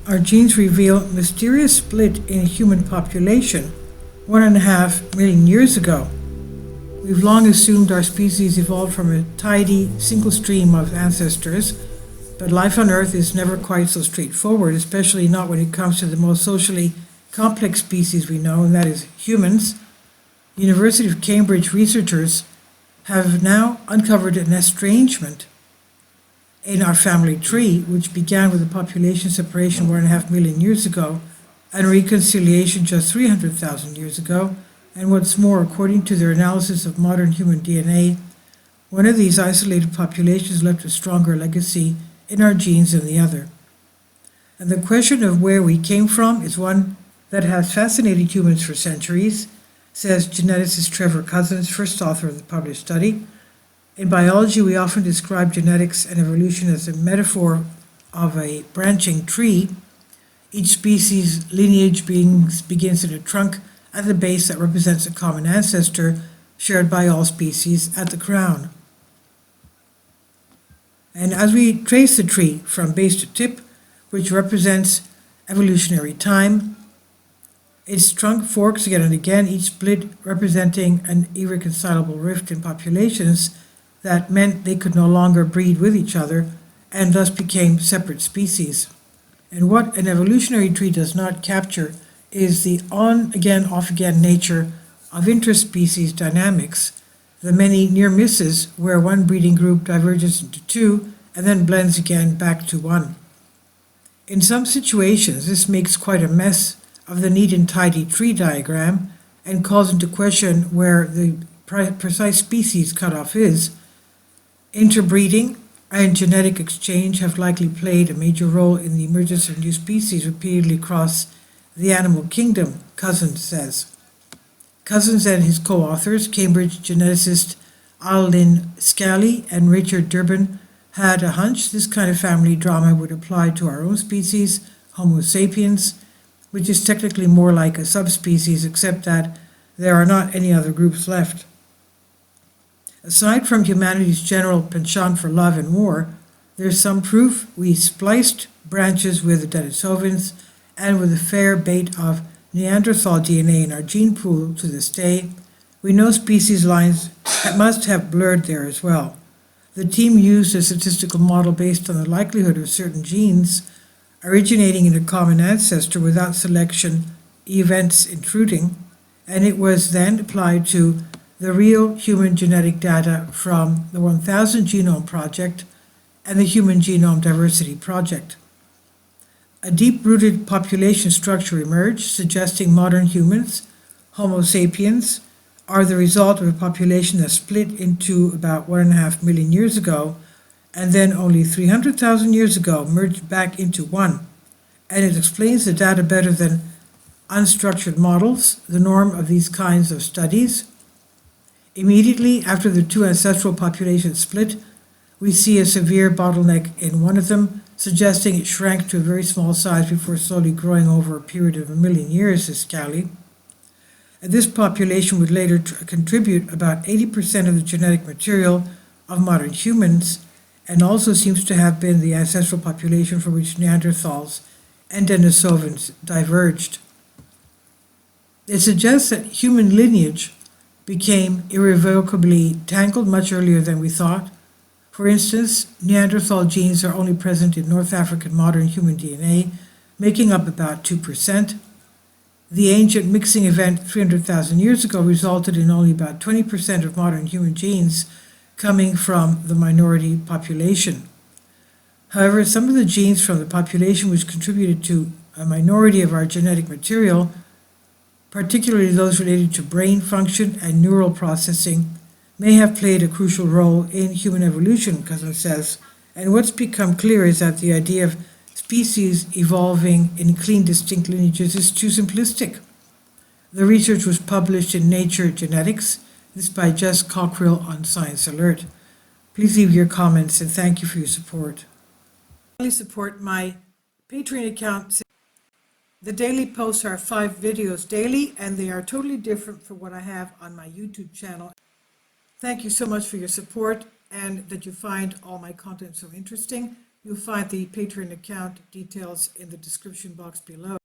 Our genes reveal mysterious split in human population 1.5 million years ago. We've long assumed our species evolved from a tidy single stream of ancestors, but life on Earth is never quite so straightforward, especially not when it comes to the most socially complex species we know, and that is humans. University of Cambridge researchers have now uncovered an estrangement in our family tree, which began with a population separation 1.5 million years ago and reconciliation just 300,000 years ago. And what's more, according to their analysis of modern human DNA, one of these isolated populations left a stronger legacy in our genes than the other. And the question of where we came from is one that has fascinated humans for centuries, says geneticist Trevor Cousins, first author of the published study. In biology, we often describe genetics and evolution as a metaphor of a branching tree. Each species' lineage begins in a trunk at the base that represents a common ancestor shared by all species at the crown. And as we trace the tree from base to tip, which represents evolutionary time, its trunk forks again and again, each split representing an irreconcilable rift in populations that meant they could no longer breed with each other and thus became separate species. And what an evolutionary tree does not capture is the on-again, off-again nature of interspecies dynamics, the many near misses where one breeding group diverges into two and then blends again back to one. In some situations, this makes quite a mess of the neat and tidy tree diagram and calls into question where the precise species cutoff is. Interbreeding and genetic exchange have likely played a major role in the emergence of new species repeatedly across the animal kingdom, Cousins says. Cousins and his co-authors, Cambridge geneticist Al-Lyn Scally and Richard Durbin, had a hunch this kind of family drama would apply to our own species, Homo sapiens, which is technically more like a subspecies, except that there are not any other groups left. Aside from humanity's general penchant for love and war, there's some proof we spliced branches with the Denisovans and with a fair bait of Neanderthal DNA in our gene pool to this day. We know species lines must have blurred there as well. The team used a statistical model based on the likelihood of certain genes originating in a common ancestor without selection events intruding, and it was then applied to the real human genetic data from the 1000 Genome Project and the Human Genome Diversity Project. A deep-rooted population structure emerged, suggesting modern humans, Homo sapiens, are the result of a population that split into about 1.5 million years ago, and then only 300,000 years ago merged back into one. And it explains the data better than unstructured models, the norm of these kinds of studies. Immediately after the two ancestral populations split, we see a severe bottleneck in one of them, suggesting it shrank to a very small size before slowly growing over a period of 1 million years, says Scally. And this population would later contribute about 80% of the genetic material of modern humans, and also seems to have been the ancestral population from which Neanderthals and Denisovans diverged. It suggests that human lineage became irrevocably tangled much earlier than we thought. For instance, Neanderthal genes are only present in North African modern human DNA, making up about 2%. The ancient mixing event 300,000 years ago resulted in only about 20% of modern human genes coming from the minority population. However, some of the genes from the population which contributed to a minority of our genetic material, particularly those related to brain function and neural processing, may have played a crucial role in human evolution, Cousins says. And what's become clear is that the idea of species evolving in clean, distinct lineages is too simplistic. The research was published in Nature Genetics. This by Jess Cockerill on Science Alert. Please leave your comments and thank you for your support. Please support my Patreon account. The daily posts are 5 videos daily, and they are totally different from what I have on my YouTube channel. Thank you so much for your support and that you find all my content so interesting. You'll find the Patreon account details in the description box below.